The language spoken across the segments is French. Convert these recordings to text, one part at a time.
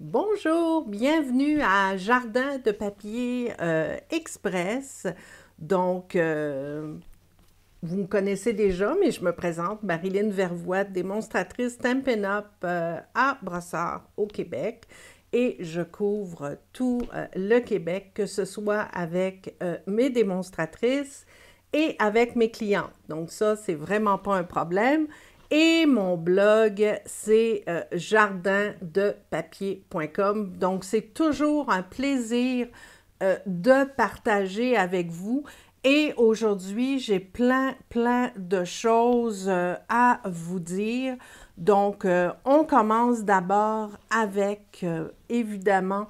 Bonjour, bienvenue à Jardin de papier express. Donc, vous me connaissez déjà, mais je me présente, Marilyn Vervoix, démonstratrice Stampin' Up à Brossard, au Québec. Et je couvre tout le Québec, que ce soit avec mes démonstratrices et avec mes clientes. Donc ça, c'est vraiment pas un problème. Et mon blog, c'est jardindepapier.com. Donc, c'est toujours un plaisir de partager avec vous. Et aujourd'hui, j'ai plein de choses à vous dire. Donc, on commence d'abord avec, évidemment,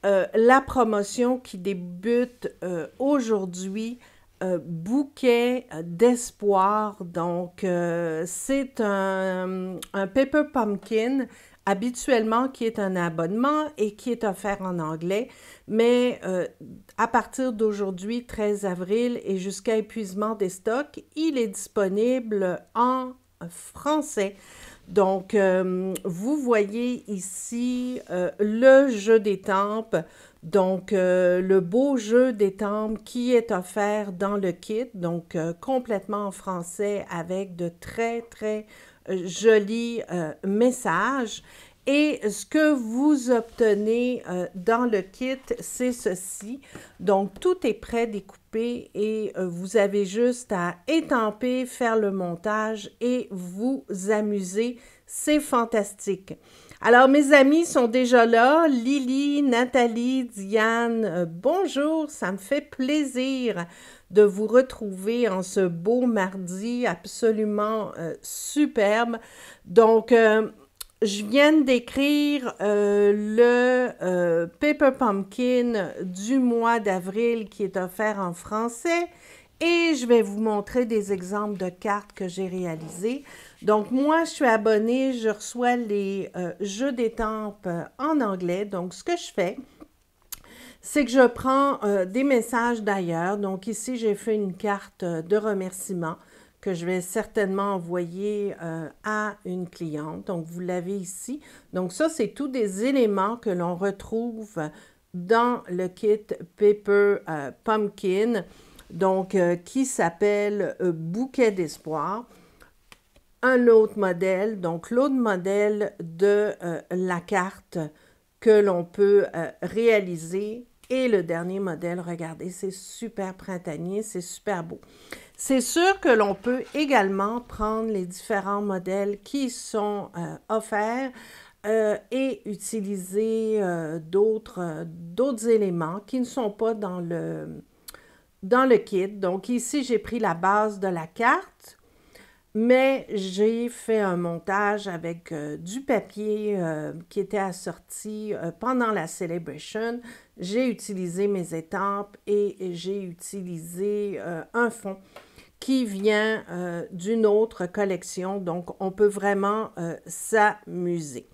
la promotion qui débute aujourd'hui, bouquet d'espoir. Donc, c'est un Paper Pumpkin habituellement qui est un abonnement et qui est offert en anglais, mais à partir d'aujourd'hui, 13 avril, et jusqu'à épuisement des stocks, il est disponible en français. Donc, vous voyez ici le jeu d'étampes, donc le beau jeu d'étampes qui est offert dans le kit, donc complètement en français avec de très jolis messages. Et ce que vous obtenez dans le kit, c'est ceci. Donc, tout est prêt découpé et vous avez juste à étamper, faire le montage et vous amuser. C'est fantastique. Alors, mes amis sont déjà là. Lily, Nathalie, Diane, bonjour. Ça me fait plaisir de vous retrouver en ce beau mardi absolument superbe. Donc, je viens d'écrire le Paper Pumpkin du mois d'avril qui est offert en français et je vais vous montrer des exemples de cartes que j'ai réalisées. Donc, moi, je suis abonnée, je reçois les jeux d'étampes en anglais. Donc, ce que je fais, c'est que je prends des messages d'ailleurs. Donc, ici, j'ai fait une carte de remerciement que je vais certainement envoyer à une cliente. Donc, vous l'avez ici. Donc, ça, c'est tous des éléments que l'on retrouve dans le kit Paper Pumpkin, donc qui s'appelle Bouquet d'espoir. Un autre modèle, donc l'autre modèle de la carte que l'on peut réaliser. Et le dernier modèle, regardez, c'est super printanier, c'est super beau. C'est sûr que l'on peut également prendre les différents modèles qui sont offerts et utiliser d'autres éléments qui ne sont pas dans le kit. Donc ici, j'ai pris la base de la carte, mais j'ai fait un montage avec du papier qui était assorti pendant la celebration. J'ai utilisé mes étampes et j'ai utilisé un fond qui vient d'une autre collection. Donc, on peut vraiment s'amuser.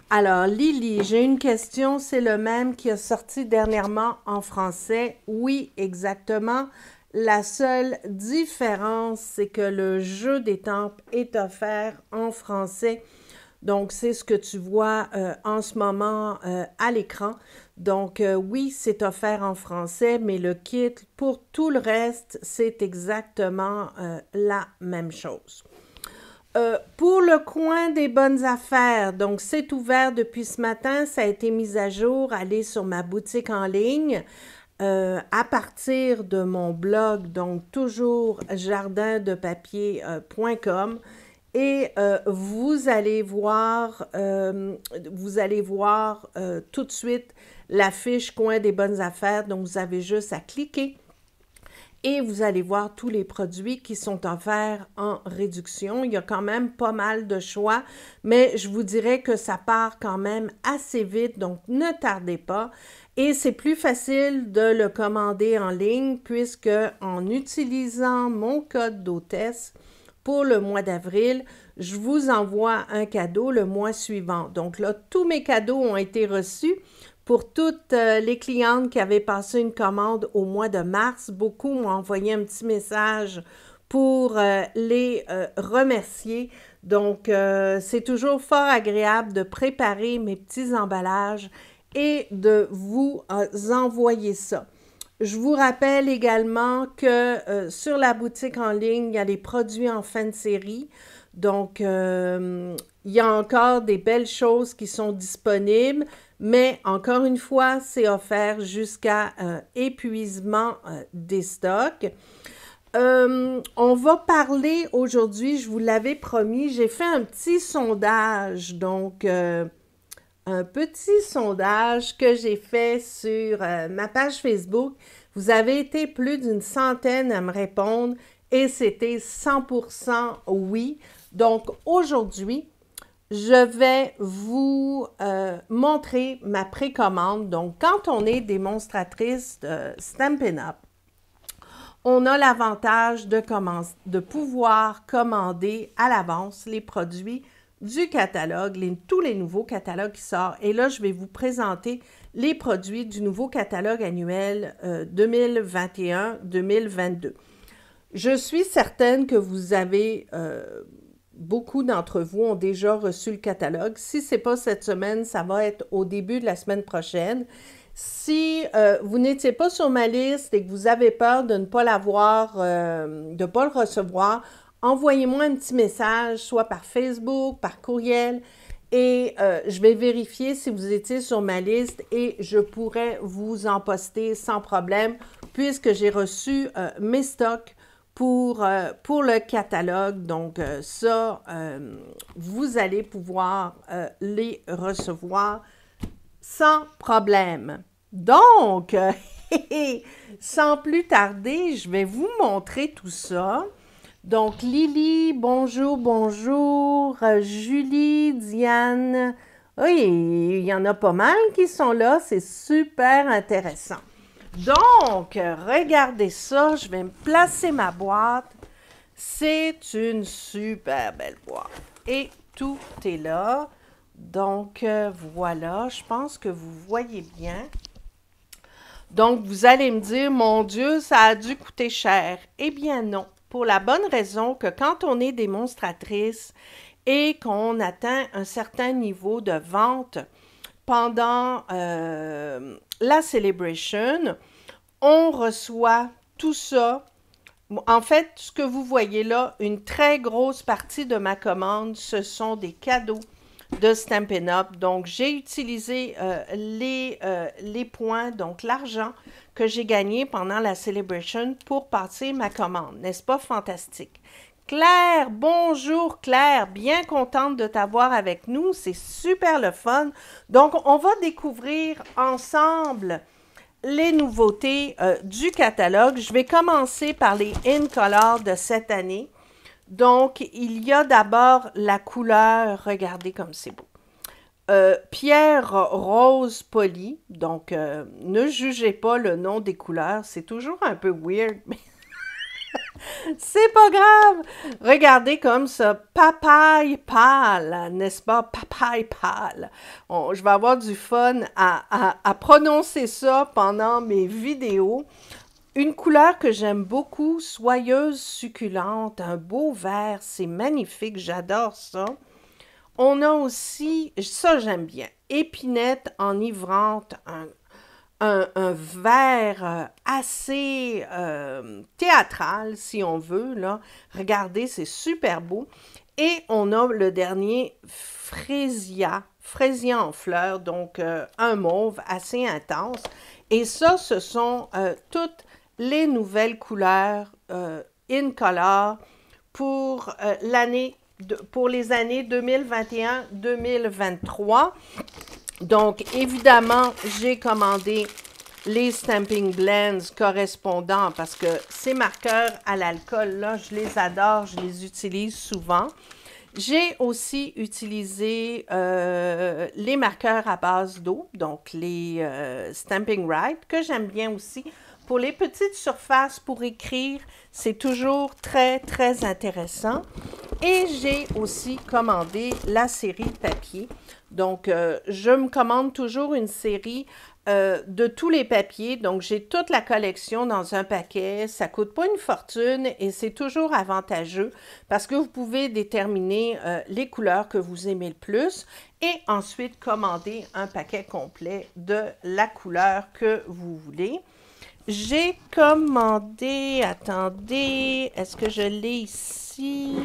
Alors, Lily, j'ai une question. C'est le même qui a sorti dernièrement en français. Oui, exactement. La seule différence, c'est que le jeu d'étampes est offert en français. Donc, c'est ce que tu vois en ce moment à l'écran. Donc, oui, c'est offert en français, mais le kit, pour tout le reste, c'est exactement la même chose. Pour le coin des bonnes affaires, donc c'est ouvert depuis ce matin, ça a été mis à jour, allez sur ma boutique en ligne. À partir de mon blog, donc toujours jardindepapier.com, et vous allez voir tout de suite la fiche coin des bonnes affaires. Donc, vous avez juste à cliquer et vous allez voir tous les produits qui sont offerts en réduction. Il y a quand même pas mal de choix, mais je vous dirais que ça part quand même assez vite, donc ne tardez pas. Et c'est plus facile de le commander en ligne puisque en utilisant mon code d'hôtesse pour le mois d'avril, je vous envoie un cadeau le mois suivant. Donc là, tous mes cadeaux ont été reçus. Pour toutes les clientes qui avaient passé une commande au mois de mars, beaucoup m'ont envoyé un petit message pour les remercier. Donc, c'est toujours fort agréable de préparer mes petits emballages et de vous envoyer ça. Je vous rappelle également que sur la boutique en ligne, il y a des produits en fin de série. Donc, il y a encore des belles choses qui sont disponibles, mais encore une fois, c'est offert jusqu'à épuisement des stocks. On va parler aujourd'hui, je vous l'avais promis, j'ai fait un petit sondage, donc un petit sondage que j'ai fait sur ma page Facebook. Vous avez été plus d'une centaine à me répondre et c'était 100% oui. Donc aujourd'hui, je vais vous montrer ma précommande. Donc quand on est démonstratrice de Stampin' Up, on a l'avantage de pouvoir commander à l'avance les produits du catalogue, tous les nouveaux catalogues qui sortent. Et là, je vais vous présenter les produits du nouveau catalogue annuel 2021-2022. Je suis certaine que vous avez, beaucoup d'entre vous ont déjà reçu le catalogue. Si ce n'est pas cette semaine, ça va être au début de la semaine prochaine. Si vous n'étiez pas sur ma liste et que vous avez peur de ne pas l'avoir, de ne pas le recevoir, envoyez-moi un petit message, soit par Facebook, par courriel, et je vais vérifier si vous étiez sur ma liste et je pourrais vous en poster sans problème, puisque j'ai reçu mes stocks pour le catalogue. Donc ça, vous allez pouvoir les recevoir sans problème. Donc, sans plus tarder, je vais vous montrer tout ça. Donc, Lily, bonjour, bonjour. Julie, Diane. Oui, il y en a pas mal qui sont là. C'est super intéressant. Donc, regardez ça. Je vais me placer ma boîte. C'est une super belle boîte. Et tout est là. Donc, voilà, je pense que vous voyez bien. Donc, vous allez me dire, mon Dieu, ça a dû coûter cher. Eh bien non, pour la bonne raison que quand on est démonstratrice et qu'on atteint un certain niveau de vente pendant la celebration, on reçoit tout ça. En fait, ce que vous voyez là, une très grosse partie de ma commande, ce sont des cadeaux de Stampin' Up. Donc, j'ai utilisé les points, donc l'argent que j'ai gagné pendant la celebration pour passer ma commande. N'est-ce pas fantastique? Claire, bonjour Claire, bien contente de t'avoir avec nous, c'est super le fun. Donc, on va découvrir ensemble les nouveautés du catalogue. Je vais commencer par les In Color de cette année. Donc, il y a d'abord la couleur, regardez comme c'est beau. Pierre rose poli, donc ne jugez pas le nom des couleurs, c'est toujours un peu weird, mais c'est pas grave. Regardez comme ça, papaye pâle, n'est-ce pas? Papaye pâle. Je vais avoir du fun à prononcer ça pendant mes vidéos. Une couleur que j'aime beaucoup, soyeuse, succulente, un beau vert, c'est magnifique, j'adore ça. On a aussi, ça j'aime bien, épinette enivrante, un vert assez théâtral, si on veut, là. Regardez, c'est super beau. Et on a le dernier, Frésia en fleurs, donc un mauve assez intense. Et ça, ce sont toutes les nouvelles couleurs In Color pour pour les années 2021-2023. Donc, évidemment, j'ai commandé les Stamping Blends correspondants parce que ces marqueurs à l'alcool, là, je les adore, je les utilise souvent. J'ai aussi utilisé les marqueurs à base d'eau, donc les Stamping Right, que j'aime bien aussi. Pour les petites surfaces pour écrire, c'est toujours très, très intéressant. Et j'ai aussi commandé la série papier. Donc, je me commande toujours une série de tous les papiers. Donc, j'ai toute la collection dans un paquet. Ça ne coûte pas une fortune et c'est toujours avantageux parce que vous pouvez déterminer les couleurs que vous aimez le plus et ensuite commander un paquet complet de la couleur que vous voulez. J'ai commandé, attendez, est-ce que je l'ai ici?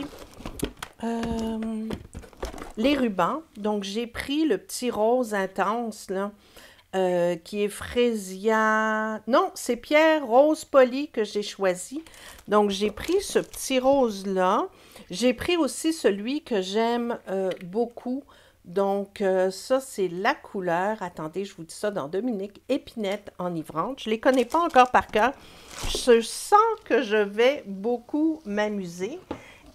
Les rubans. Donc, j'ai pris le petit rose intense, là, qui est Frésia. Non, c'est Pierre Rose Poli que j'ai choisi. Donc, j'ai pris ce petit rose-là. J'ai pris aussi celui que j'aime beaucoup. Donc, ça, c'est la couleur. Attendez, je vous dis ça dans 2 minutes. Épinette enivrante. Je ne les connais pas encore par cœur. Je sens que je vais beaucoup m'amuser.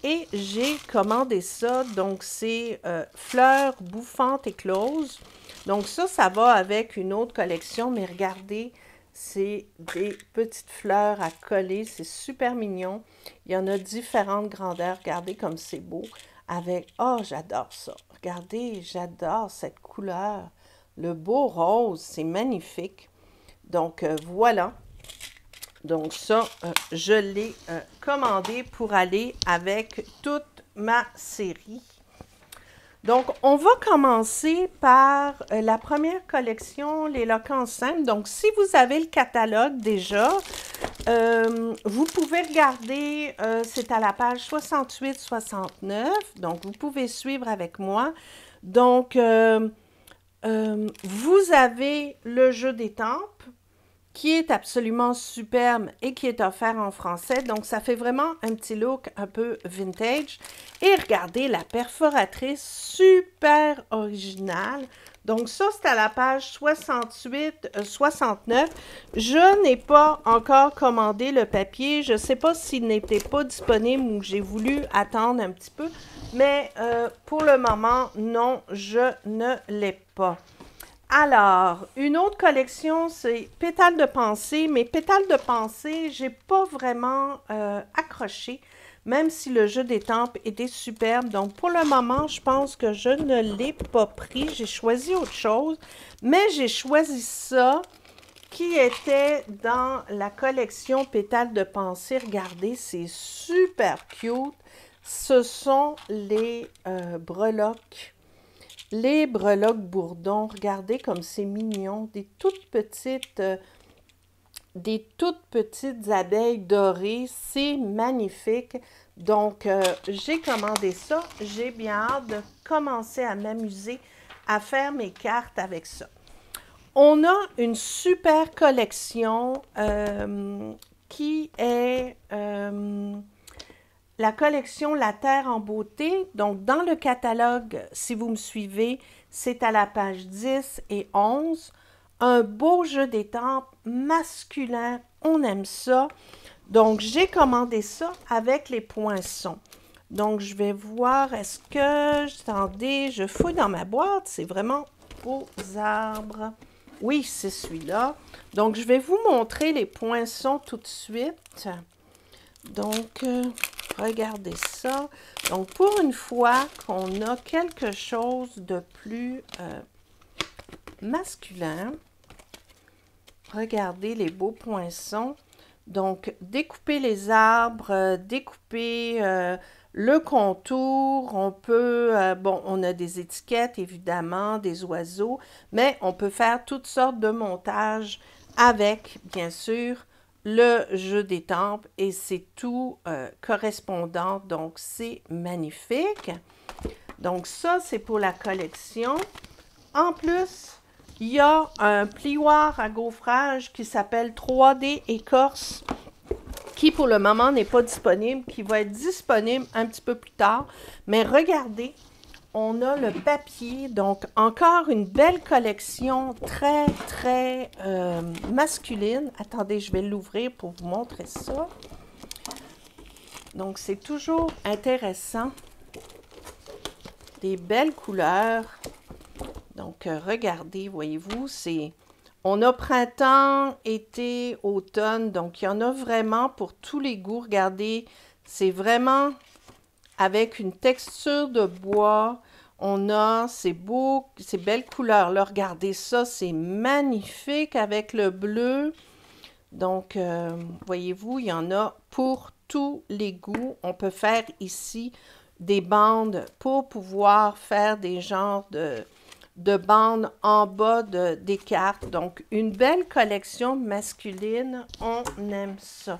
Et j'ai commandé ça. Donc, c'est fleurs bouffantes écloses. Donc, ça va avec une autre collection. Mais regardez, c'est des petites fleurs à coller. C'est super mignon. Il y en a différentes grandeurs. Regardez comme c'est beau. Avec, oh, j'adore ça. Regardez, j'adore cette couleur. Le beau rose, c'est magnifique. Donc, voilà. Donc, ça, je l'ai commandé pour aller avec toute ma série. Donc, on va commencer par la première collection, les locans simples. Donc, si vous avez le catalogue déjà, vous pouvez regarder, c'est à la page 68-69. Donc, vous pouvez suivre avec moi. Donc, vous avez le jeu d'étampes qui est absolument superbe et qui est offert en français. Donc, ça fait vraiment un petit look un peu vintage. Et regardez la perforatrice super originale. Donc, ça, c'est à la page 68-69. Je n'ai pas encore commandé le papier. Je ne sais pas s'il n'était pas disponible ou j'ai voulu attendre un petit peu. Mais pour le moment, non, je ne l'ai pas. Alors, une autre collection, c'est Pétales de pensée. Mais Pétales de pensée, j'ai pas vraiment accroché, même si le jeu d'étampes était superbe. Donc, pour le moment, je pense que je ne l'ai pas pris. J'ai choisi autre chose, mais j'ai choisi ça qui était dans la collection Pétales de pensée. Regardez, c'est super cute. Ce sont les breloques. Les breloques bourdons, regardez comme c'est mignon, des toutes petites abeilles dorées, c'est magnifique. Donc, j'ai commandé ça, j'ai bien hâte de commencer à m'amuser à faire mes cartes avec ça. On a une super collection qui est la collection La Terre en beauté. Donc, dans le catalogue, si vous me suivez, c'est à la page 10 et 11. Un beau jeu d'étampes masculin. On aime ça. Donc, j'ai commandé ça avec les poinçons. Donc, je vais voir, est-ce que... Attendez, je fouille dans ma boîte. C'est vraiment beaux arbres. Oui, c'est celui-là. Donc, je vais vous montrer les poinçons tout de suite. Donc... regardez ça. Donc, pour une fois qu'on a quelque chose de plus masculin, regardez les beaux poinçons. Donc, découper les arbres, découper le contour. On peut, bon, on a des étiquettes, évidemment, des oiseaux, mais on peut faire toutes sortes de montages avec, bien sûr, le jeu d'étampes et c'est tout correspondant, donc c'est magnifique. Donc ça, c'est pour la collection. En plus, il y a un plioir à gaufrage qui s'appelle 3D Écorce, qui pour le moment n'est pas disponible, qui va être disponible un petit peu plus tard. Mais regardez, on a le papier, donc encore une belle collection très, très masculine. Attendez, je vais l'ouvrir pour vous montrer ça. Donc, c'est toujours intéressant. Des belles couleurs. Donc, regardez, voyez-vous, c'est... On a printemps, été, automne, donc il y en a vraiment pour tous les goûts. Regardez, c'est vraiment avec une texture de bois. On a ces beaux, ces belles couleurs-là. Regardez ça, c'est magnifique avec le bleu. Donc, voyez-vous, il y en a pour tous les goûts. On peut faire ici des bandes pour pouvoir faire des genres de bandes en bas des cartes. Donc, une belle collection masculine. On aime ça.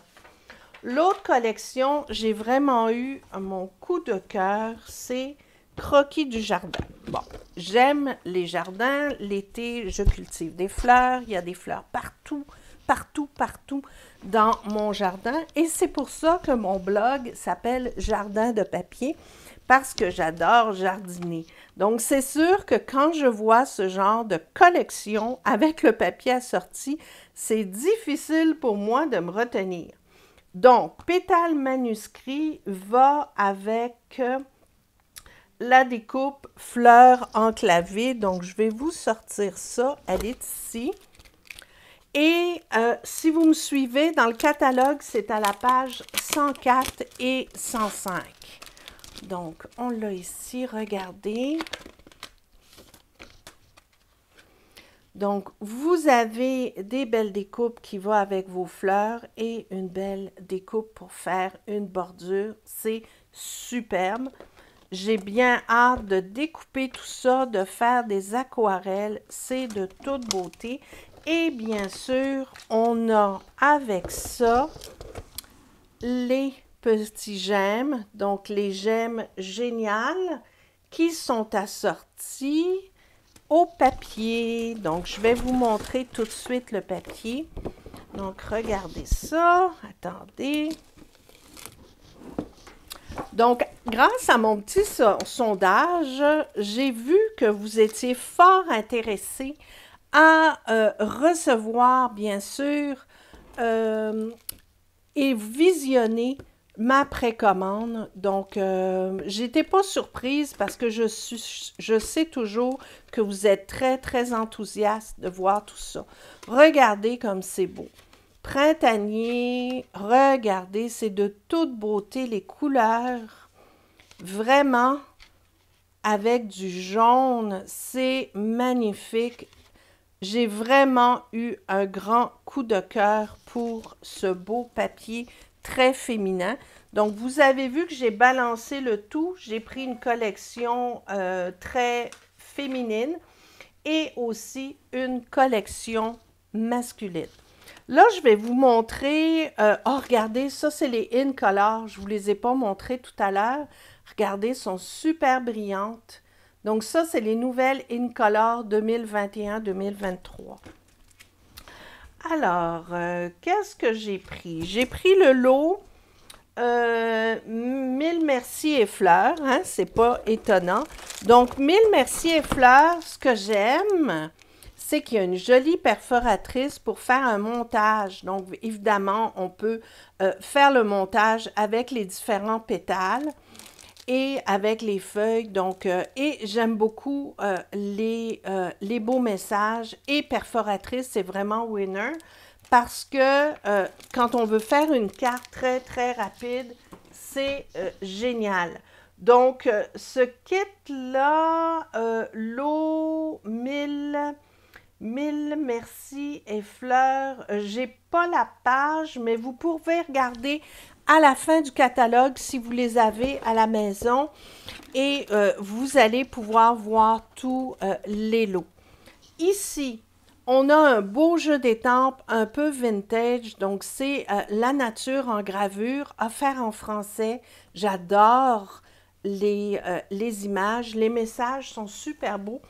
L'autre collection, j'ai vraiment eu mon coup de cœur, c'est Croquis du jardin. Bon, j'aime les jardins. L'été, je cultive des fleurs. Il y a des fleurs partout, partout, partout dans mon jardin. Et c'est pour ça que mon blog s'appelle Jardin de papier, parce que j'adore jardiner. Donc, c'est sûr que quand je vois ce genre de collection avec le papier assorti, c'est difficile pour moi de me retenir. Donc, Pétale manuscrit va avec la découpe fleurs enclavées. Donc, je vais vous sortir ça. Elle est ici. Et si vous me suivez, dans le catalogue, c'est à la page 104 et 105. Donc, on l'a ici. Regardez. Donc, vous avez des belles découpes qui vont avec vos fleurs et une belle découpe pour faire une bordure. C'est superbe. J'ai bien hâte de découper tout ça, de faire des aquarelles. C'est de toute beauté. Et bien sûr, on a avec ça les petits gemmes. Donc, les gemmes géniales qui sont assortis au papier. Donc, je vais vous montrer tout de suite le papier. Donc, regardez ça. Attendez. Donc, grâce à mon petit sondage, j'ai vu que vous étiez fort intéressés à recevoir, bien sûr, et visionner ma précommande. Donc, j'étais pas surprise parce que je sais toujours que vous êtes très, très enthousiaste de voir tout ça. Regardez comme c'est beau. Printanier, regardez, c'est de toute beauté, les couleurs, vraiment, avec du jaune, c'est magnifique. J'ai vraiment eu un grand coup de cœur pour ce beau papier très féminin. Donc, vous avez vu que j'ai balancé le tout. J'ai pris une collection très féminine et aussi une collection masculine. Là, je vais vous montrer, regardez, ça c'est les In Color, je ne vous les ai pas montrées tout à l'heure. Regardez, elles sont super brillantes. Donc ça, c'est les nouvelles In Color 2021-2023. Alors, qu'est-ce que j'ai pris? J'ai pris le lot Mille merci et fleurs, hein, c'est pas étonnant. Donc, Mille merci et fleurs, ce que j'aime, c'est qu'il y a une jolie perforatrice pour faire un montage. Donc, évidemment, on peut faire le montage avec les différents pétales et avec les feuilles. Donc, et j'aime beaucoup les beaux messages. Et perforatrice, c'est vraiment winner parce que quand on veut faire une carte très, très rapide, c'est génial. Donc, ce kit-là, l'eau 1000 merci et fleurs. J'ai pas la page, mais vous pouvez regarder à la fin du catalogue si vous les avez à la maison et vous allez pouvoir voir tous les lots. Ici, on a un beau jeu d'étampes un peu vintage, donc c'est la nature en gravure, offert en français. J'adore les images, les messages sont super beaux.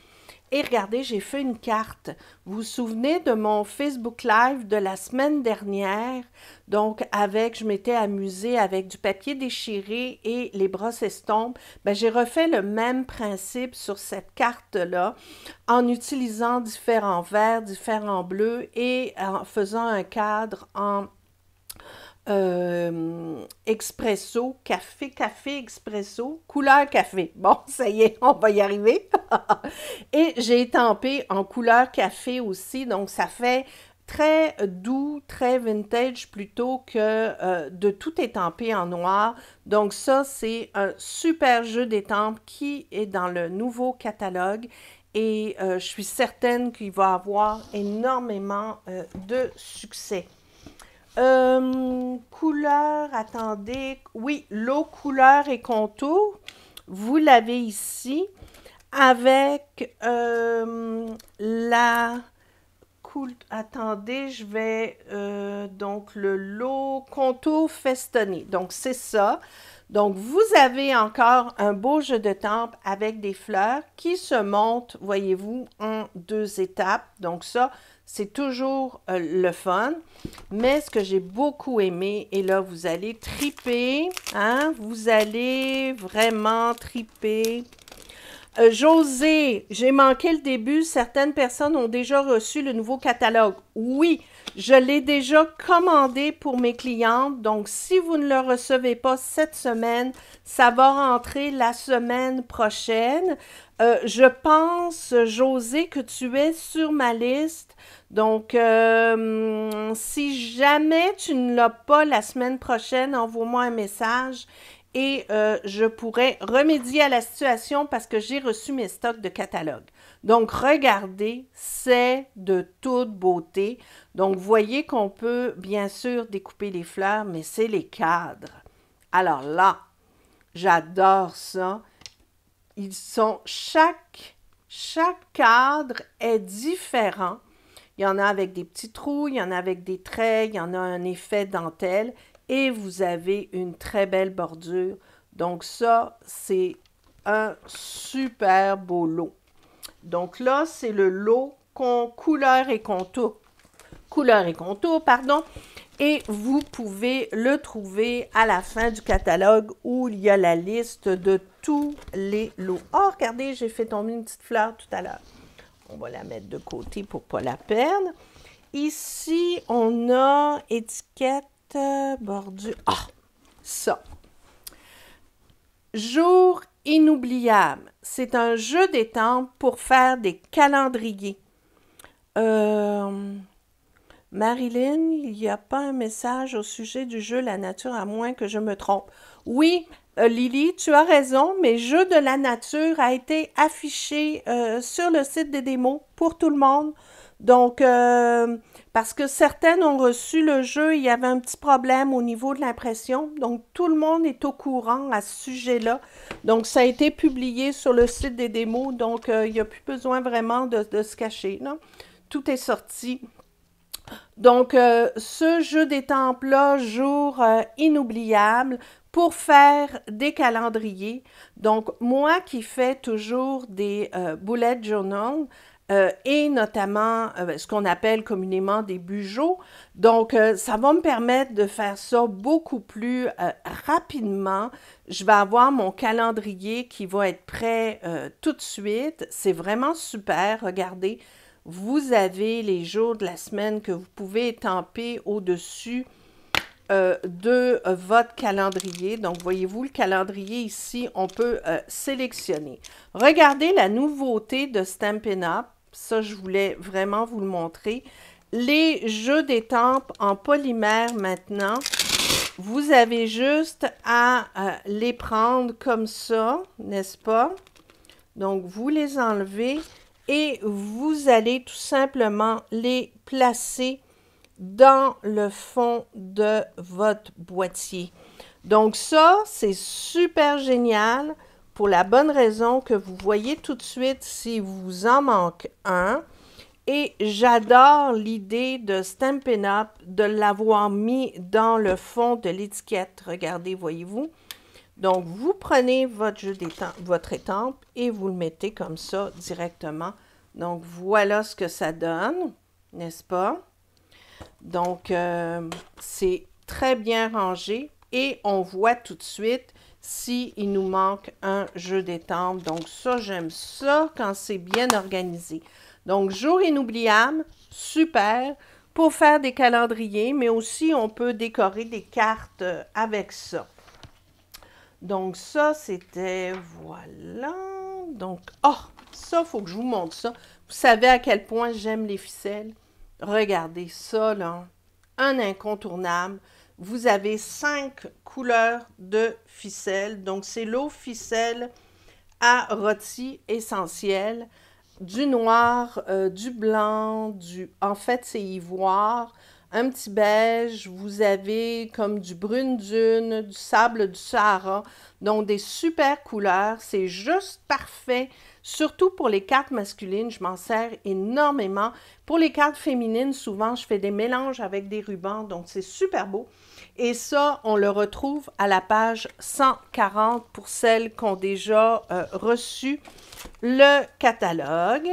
Et regardez, j'ai fait une carte. Vous vous souvenez de mon Facebook Live de la semaine dernière? Donc, je m'étais amusée avec du papier déchiré et les brosses estompes. J'ai refait le même principe sur cette carte-là en utilisant différents verts, différents bleus et en faisant un cadre en expresso, café expresso, couleur café. Bon, ça y est, on va y arriver. Et j'ai étampé en couleur café aussi, donc ça fait très doux, très vintage plutôt que de tout étamper en noir. Donc ça, c'est un super jeu d'étampes qui est dans le nouveau catalogue et je suis certaine qu'il va avoir énormément de succès. Couleur, attendez, oui, l'eau couleur et contour, vous l'avez ici avec la... Cool. Attendez, je vais donc le lot contour festonné. Donc, c'est ça. Donc, vous avez encore un beau jeu de tempes avec des fleurs qui se montent, voyez-vous, en 2 étapes. Donc, ça, c'est toujours le fun. Mais ce que j'ai beaucoup aimé, et là, vous allez triper, hein? Vous allez vraiment triper. José, j'ai manqué le début. Certaines personnes ont déjà reçu le nouveau catalogue. Oui, je l'ai déjà commandé pour mes clientes. Donc, si vous ne le recevez pas cette semaine, ça va rentrer la semaine prochaine. Je pense, José, que tu es sur ma liste. Donc, si jamais tu ne l'as pas la semaine prochaine, envoie-moi un message et je pourrais remédier à la situation parce que j'ai reçu mes stocks de catalogue. Donc, regardez, c'est de toute beauté. Donc, vous voyez qu'on peut bien sûr découper les fleurs, mais c'est les cadres. Alors là, j'adore ça. Ils sont, chaque cadre est différent. Il y en a avec des petits trous, il y en a avec des traits, il y en a un effet dentelle. Et vous avez une très belle bordure. Donc ça, c'est un super beau lot. Donc là, c'est le lot couleur et contour. Couleur et contour, pardon. Et vous pouvez le trouver à la fin du catalogue où il y a la liste de tous les lots. Oh, regardez, j'ai fait tomber une petite fleur tout à l'heure. On va la mettre de côté pour ne pas la perdre. Ici, on a étiquette bordure. Ah, ça. Jour inoubliable. C'est un jeu d'étampes pour faire des calendriers. Marilyn, il n'y a pas un message au sujet du jeu La Nature, à moins que je me trompe. Oui, Lily, tu as raison, mais Jeu de la Nature a été affiché sur le site des démos pour tout le monde. Donc, parce que certaines ont reçu le jeu, il y avait un petit problème au niveau de l'impression. Donc, tout le monde est au courant à ce sujet-là. Donc, ça a été publié sur le site des démos. Donc, il n'y a plus besoin vraiment de se cacher, non? Tout est sorti. Donc, ce jeu d'étampes-là, jour inoubliable, pour faire des calendriers. Donc, moi qui fais toujours des bullet journal, et notamment ce qu'on appelle communément des bujots. Donc, ça va me permettre de faire ça beaucoup plus rapidement. Je vais avoir mon calendrier qui va être prêt tout de suite. C'est vraiment super. Regardez, vous avez les jours de la semaine que vous pouvez étamper au-dessus de votre calendrier. Donc, voyez-vous, le calendrier ici, on peut sélectionner. Regardez la nouveauté de Stampin' Up! Ça, je voulais vraiment vous le montrer. Les jeux d'étampes en polymère maintenant, vous avez juste à les prendre comme ça, n'est-ce pas? Donc, vous les enlevez et vous allez tout simplement les placer dans le fond de votre boîtier. Donc ça, c'est super génial pour la bonne raison que vous voyez tout de suite si vous en manque un. Et j'adore l'idée de Stampin' Up! De l'avoir mis dans le fond de l'étiquette. Regardez, voyez-vous? Donc, vous prenez votre jeu votre étampe et vous le mettez comme ça directement. Donc, voilà ce que ça donne, n'est-ce pas? Donc, c'est très bien rangé et on voit tout de suite s'il nous manque un jeu d'étampes. Donc, ça, j'aime ça quand c'est bien organisé. Donc, jour inoubliable, super, pour faire des calendriers, mais aussi on peut décorer des cartes avec ça. Donc, ça, c'était, voilà. Donc, oh, ça, il faut que je vous montre ça. Vous savez à quel point j'aime les ficelles. Regardez ça, là. Un incontournable. Vous avez 5 couleurs de ficelle. Donc, c'est l'eau ficelle à rôti essentiel. Du noir, du blanc, en fait, c'est ivoire, un petit beige. Vous avez comme du brune dune, du sable du Sahara. Donc, des super couleurs. C'est juste parfait. Surtout pour les cartes masculines, je m'en sers énormément. Pour les cartes féminines, souvent, je fais des mélanges avec des rubans, donc c'est super beau. Et ça, on le retrouve à la page 140 pour celles qui ont déjà reçu le catalogue.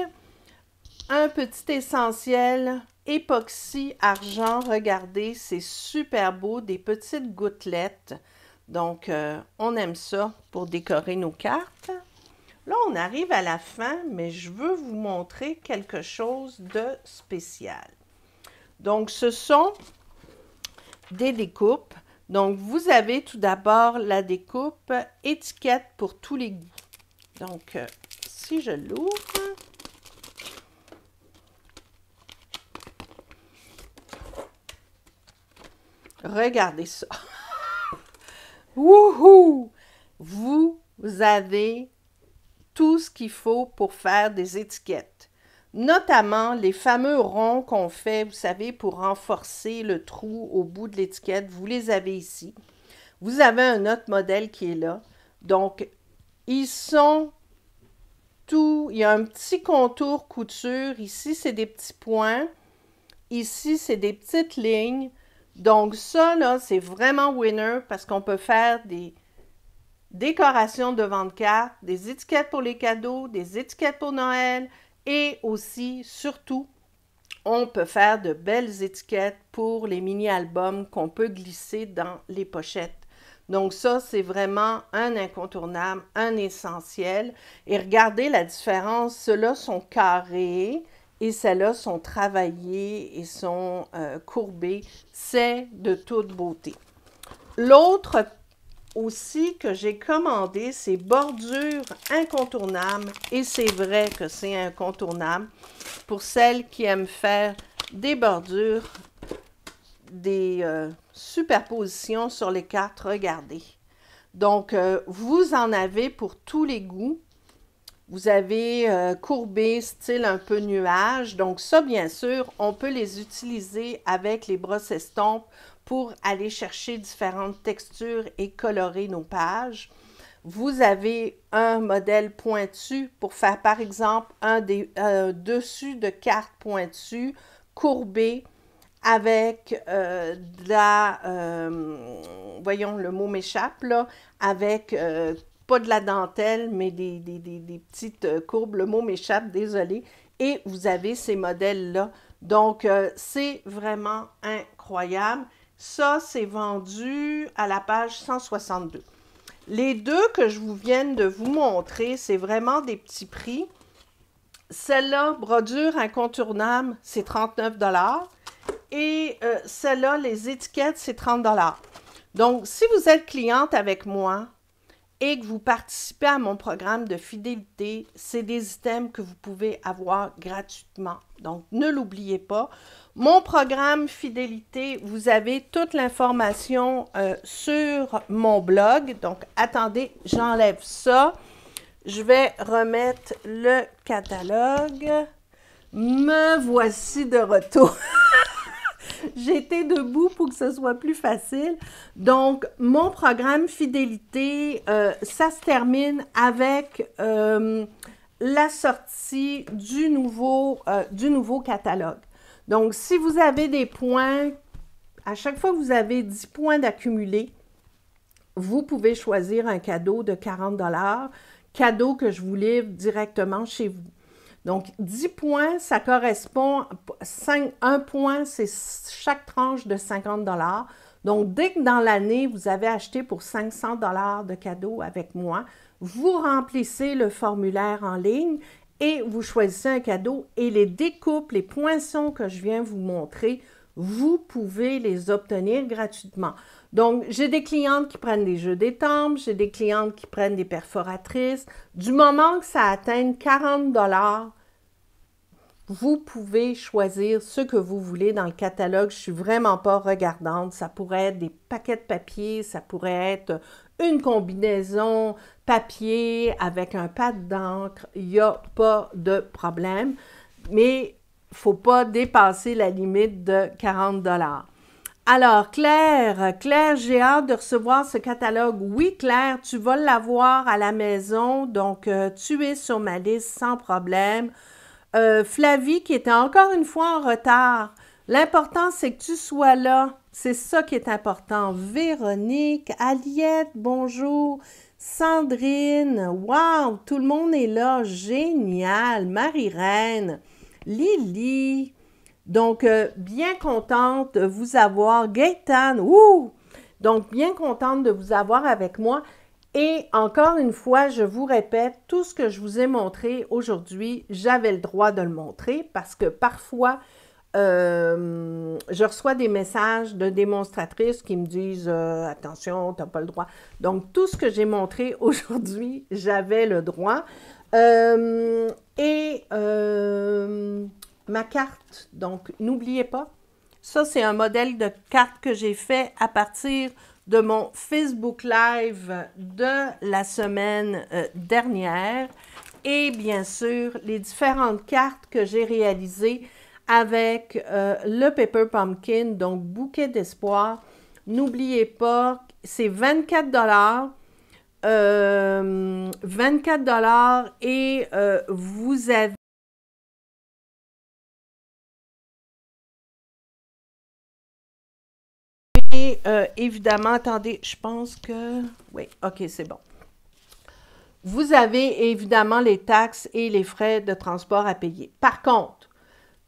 Un petit essentiel époxy argent, regardez, c'est super beau, des petites gouttelettes. Donc, on aime ça pour décorer nos cartes. Là, on arrive à la fin, mais je veux vous montrer quelque chose de spécial. Donc, ce sont des découpes. Donc, vous avez tout d'abord la découpe étiquette pour tous les goûts. Donc, si je l'ouvre, regardez ça. Wouhou! Vous avez tout ce qu'il faut pour faire des étiquettes. Notamment les fameux ronds qu'on fait, vous savez, pour renforcer le trou au bout de l'étiquette. Vous les avez ici. Vous avez un autre modèle qui est là. Donc, ils sont tout. Il y a un petit contour couture. Ici, c'est des petits points. Ici, c'est des petites lignes. Donc, ça, là, c'est vraiment winner parce qu'on peut faire des décorations devant de cartes, des étiquettes pour les cadeaux, des étiquettes pour Noël et aussi, surtout, on peut faire de belles étiquettes pour les mini-albums qu'on peut glisser dans les pochettes. Donc ça, c'est vraiment un incontournable, un essentiel. Et regardez la différence, ceux-là sont carrés et celles-là sont travaillées et sont courbées. C'est de toute beauté. L'autre aussi que j'ai commandé, c'est bordure incontournable et c'est vrai que c'est incontournable pour celles qui aiment faire des bordures, des superpositions sur les cartes, regardez. Donc, vous en avez pour tous les goûts. Vous avez courbé, style un peu nuage. Donc ça, bien sûr, on peut les utiliser avec les brosses estampes pour aller chercher différentes textures et colorer nos pages. Vous avez un modèle pointu pour faire, par exemple, un dessus de carte pointu, courbé, avec voyons, le mot m'échappe, là, avec pas de la dentelle, mais des petites courbes. Le mot m'échappe, désolé. Et vous avez ces modèles-là. Donc, c'est vraiment incroyable. Ça, c'est vendu à la page 162. Les deux que je vous viens de vous montrer, c'est vraiment des petits prix. Celle-là, brodure incontournable, c'est 39 $. Et celle-là, les étiquettes, c'est 30 $. Donc, si vous êtes cliente avec moi et que vous participez à mon programme de fidélité, c'est des items que vous pouvez avoir gratuitement. Donc, ne l'oubliez pas. Mon programme fidélité, vous avez toute l'information sur mon blog. Donc, attendez, j'enlève ça. Je vais remettre le catalogue. Me voici de retour. J'étais debout pour que ce soit plus facile. Donc, mon programme fidélité, ça se termine avec la sortie du nouveau catalogue. Donc, si vous avez des points, à chaque fois que vous avez 10 points d'accumulés, vous pouvez choisir un cadeau de 40 $, cadeau que je vous livre directement chez vous. Donc, 10 points, ça correspond, un point, c'est chaque tranche de 50 $. Donc, dès que dans l'année, vous avez acheté pour 500 $ de cadeaux avec moi, vous remplissez le formulaire en ligne et vous choisissez un cadeau et les découpes, les poinçons que je viens vous montrer, vous pouvez les obtenir gratuitement. Donc, j'ai des clientes qui prennent des jeux d'étampes, j'ai des clientes qui prennent des perforatrices. Du moment que ça atteigne 40 $, vous pouvez choisir ce que vous voulez dans le catalogue. Je suis vraiment pas regardante. Ça pourrait être des paquets de papier, ça pourrait être une combinaison papier avec un pad d'encre. Il n'y a pas de problème, mais il ne faut pas dépasser la limite de 40 $. Alors, Claire, j'ai hâte de recevoir ce catalogue. Oui, Claire, tu vas l'avoir à la maison, donc tu es sur ma liste sans problème. Flavie, qui était encore une fois en retard. L'important, c'est que tu sois là. C'est ça qui est important. Véronique, Aliette, bonjour. Sandrine, wow, tout le monde est là. Génial. Marie-Reine, Lily. Donc, bien contente de vous avoir. Gaëtane, ouh! Donc, bien contente de vous avoir avec moi. Et encore une fois, je vous répète, tout ce que je vous ai montré aujourd'hui, j'avais le droit de le montrer parce que parfois, je reçois des messages de démonstratrices qui me disent « Attention, tu n'as pas le droit ». Donc, tout ce que j'ai montré aujourd'hui, j'avais le droit. Ma carte, donc n'oubliez pas, ça c'est un modèle de carte que j'ai fait à partir de mon Facebook Live de la semaine dernière et bien sûr les différentes cartes que j'ai réalisées avec le Paper Pumpkin, donc bouquet d'espoir. N'oubliez pas, c'est 24 $, 24 $ et vous avez évidemment, attendez, je pense que... Oui, ok, c'est bon. Vous avez évidemment les taxes et les frais de transport à payer. Par contre,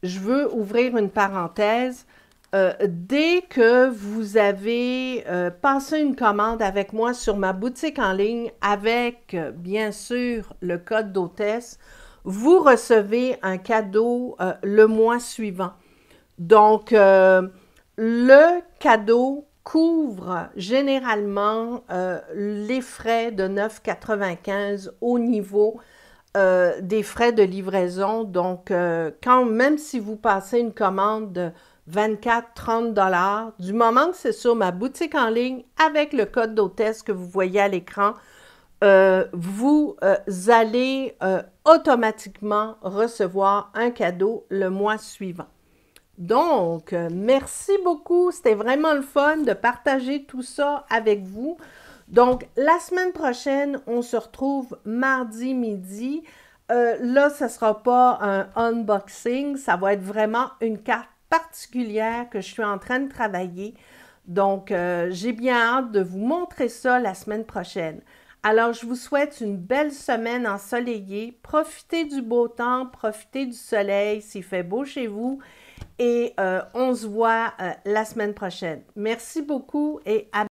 je veux ouvrir une parenthèse. Dès que vous avez passé une commande avec moi sur ma boutique en ligne avec, bien sûr, le code d'hôtesse, vous recevez un cadeau le mois suivant. Donc, le cadeau couvre généralement les frais de 9,95 € au niveau des frais de livraison. Donc, même si vous passez une commande de 24-30 $, du moment que c'est sur ma boutique en ligne avec le code d'hôtesse que vous voyez à l'écran, vous allez automatiquement recevoir un cadeau le mois suivant. Donc, merci beaucoup. C'était vraiment le fun de partager tout ça avec vous. Donc, la semaine prochaine, on se retrouve mardi midi. Là, ce ne sera pas un unboxing. Ça va être vraiment une carte particulière que je suis en train de travailler. Donc, j'ai bien hâte de vous montrer ça la semaine prochaine. Alors, je vous souhaite une belle semaine ensoleillée. Profitez du beau temps, profitez du soleil s'il fait beau chez vous. Et on se voit la semaine prochaine. Merci beaucoup et à